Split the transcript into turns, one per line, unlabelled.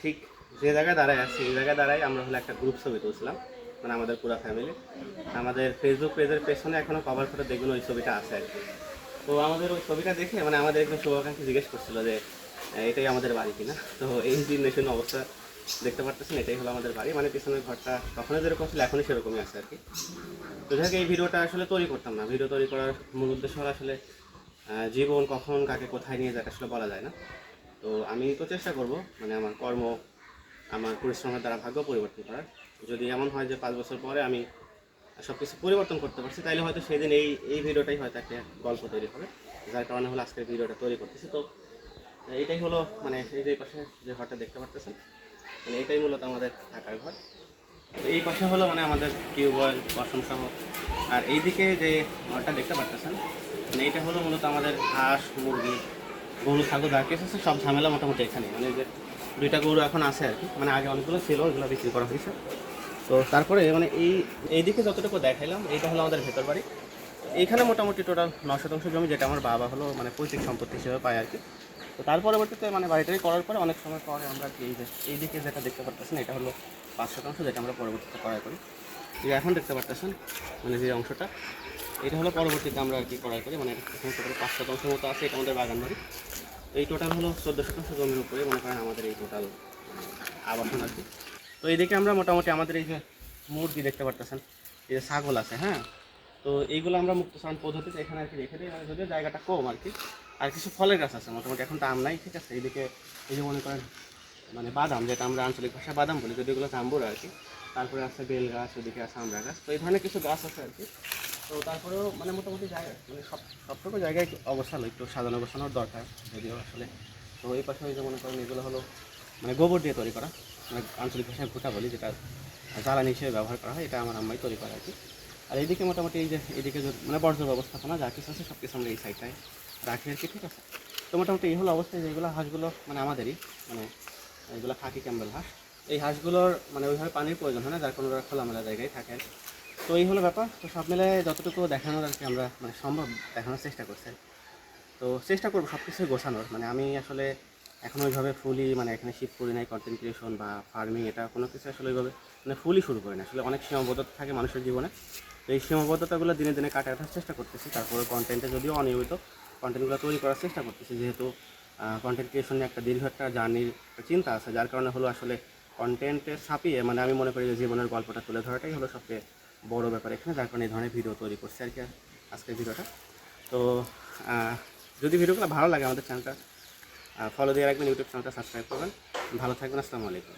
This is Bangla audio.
ঠিক যে জায়গায় দাঁড়ায় আছি এই জায়গায় দাঁড়াই আমরা হলো একটা গ্রুপ ছবি তুলছিলাম, মানে আমাদের পুরো ফ্যামিলি। আমাদের ফেসবুক পেজের পেছনে এখনও কভার ফটো দেখবেন ওই ছবিটা আছে আর কি। তো আমাদের ওই ছবিটা দেখে মানে আমাদের একজন শুভাকাঙ্ক্ষী জিজ্ঞেস করছিল যে এটাই আমাদের বাড়ি কিনা। তো এই জিনিসের অবস্থা দেখতে পারতেছেন, এটাই হলো আমাদের বাড়ি, মানে পিছনের ঘরটা তখনও যেরকম ছিল এখনই সেরকমই আছে আর কি। তো যাই হোক, এই ভিডিওটা আসলে তৈরি করতাম না। ভিডিও তৈরি করার মূল উদ্দেশ্য হলো আসলে জীবন কখন কাকে কোথায় নিয়ে যায় আসলে বলা যায় না। তো আমি তো চেষ্টা করব মানে আমার কর্ম, আমার পরিশ্রমের দ্বারা ভাগ্য পরিবর্তন করার। যদি এমন হয় যে 5 বছর পরে আমি সব কিছু পরিবর্তন করতে পারছি, তাইলে হয়তো সেদিন এই এই ভিডিওটাই হয়তো একটা গল্প তৈরি হবে, যার কারণে হলো আজকের ভিডিওটা তৈরি করতেছি। তো এইটাই হলো মানে এই যে পাশে যে ঘরটা দেখতে পারতেছেন, মানে এটাই মূলত আমাদের থাকার ঘর। তো এই পাশে হলো মানে আমাদের টিউবওয়েল, বাসন সহ। আর এইদিকে যে ঘরটা দেখতে পারতেছেন, মানে এইটা হলো মূলত আমাদের হাঁস, মুরগি, গরু, ছাগল যা কিছু আছে সব ঝামেলা মোটামুটি এখানে। মানে যে 2টা গরু এখন আছে আর কি, মানে আগে অনেকগুলো ছিল, ওইগুলো বিক্রি করা হয়েছে। তো তারপরে মানে এইদিকে যতটুকু দেখাইলাম এইটা হলো আমাদের ভেতর বাড়ি। এইখানে মোটামুটি টোটাল 9 শতাংশ জমি, যেটা আমার বাবা হলো মানে পৈতৃক সম্পত্তি হিসেবে পায় আর কি। তো তার পরবর্তীতে মানে বাড়িটারি করার পরে অনেক সময় পরে আমরা এই যে এইদিকে যেটা দেখতে পারতেছেন এটা হলো 5 শতাংশ, যেটা আমরা পরবর্তীতে ক্রয় করি। যে এখন দেখতে পারতেছেন মানে যে অংশটা, এটা হলো পরবর্তীতে আমরা আর কি ক্রয় করি। মানে এখানে টোটাল 5 শতাংশ মতো আছে, এটা আমাদের বাগান বাড়ি। এই টোটাল হলো 14 শতাংশ জমির উপরে মনে করেন আমাদের এই টোটাল আবাসন আর কি। তো এইদিকে আমরা মোটামুটি আমাদের এই যে মুরগি দেখতে পারতেছেন, এই যে ছাগল আছে, হ্যাঁ। তো এইগুলো আমরা মুক্তচারণ পদ্ধতিতে এখানে আর কি রেখে দিই, মানে যদিও জায়গাটা কম আর কি। আর কিছু ফলের গাছ আছে মোটামুটি, এখন তো আম নাই, ঠিক আছে। এইদিকে এই যে মনে করেন মানে বাদাম, যেটা আমরা আঞ্চলিক ভাষায় বাদাম বলি, যদি এগুলো জাম্বুরা আর কি। তারপরে আছে বেল গাছ, ওদিকে আছে আমড়া গাছ। তো এই ধরনের কিছু গাছ আছে আর কি। তো তারপরেও মানে মোটামুটি জায়গা মানে সবটুকু জায়গায় অবস্থা একটু সাজানো গোছানোর দরকার যদিও আসলে। তো এই পাশে ওই যে মনে করেন এগুলো হলো মানে গোবর দিয়ে তৈরি করা, মানে আঞ্চলিক ভাষায় ভুট্টা বলি, যেটা জ্বালানি হিসেবে ব্যবহার করা হয়, এটা আমার আম্মাই তৈরি করা আর কি। আর এইদিকে মোটামুটি এই যে এইদিকে মানে বর্জ্য ব্যবস্থাপনা যা কিছু আছে সব কিছু আমরা এই সাইডটায় রাখি আর কি, ঠিক আছে। তো মোটামুটি এই হলো অবস্থা যে এগুলো হাঁসগুলো মানে আমাদেরই, মানে এগুলো খাকি ক্যাম্বেল হাঁস। এই হাঁসগুলোর মানে ওইভাবে পানির প্রয়োজন হয় না, যার কোনো খোলামেলা জায়গায় থাকে আর কি। তো এই হলো ব্যাপার। তো সব মিলে যতটুকু দেখানোর আর কি আমরা মানে সম্ভব দেখানোর চেষ্টা করছি। তো চেষ্টা করবো সব কিছুই গোছানোর। মানে আমি আসলে এখন ওইভাবে ফুলি মানে এখানে শিফট করি নাই, কন্টেন্ট ক্রিয়েশন বা ফার্মিং এটা কোনো কিছু আসলে ওইভাবে মানে ফুলই শুরু করি না। আসলে অনেক সীমাবদ্ধতা থাকে মানুষের জীবনে। তো এই সীমাবদ্ধতাগুলো দিনে দিনে কাটিয়ে ওঠার চেষ্টা করতেছি। তারপরে কন্টেন্টে যদিও অনিয়মিত কন্টেন্টগুলো তৈরি করার চেষ্টা করতেছি, যেহেতু কন্টেন্ট ক্রিয়েশন নিয়ে একটা দীর্ঘ একটা জার্নির চিন্তা আছে, যার কারণে হলো আসলে কন্টেন্টের ছাপিয়ে মানে আমি মনে করি যে জীবনের গল্পটা তুলে ধরাটাই হলো সবচেয়ে বড় ব্যাপার এখানে, যার কারণে এই ধরনের ভিডিও তৈরি করছি আর কি আজকের ভিডিওটা। তো যদি ভিডিওগুলো ভালো লাগে আমাদের চ্যানেলটা ফলো দিয়ে রাখবেন, ইউটিউব চ্যানেলটা সাবস্ক্রাইব করবেন। ভালো থাকবেন, আসসালামু আলাইকুম।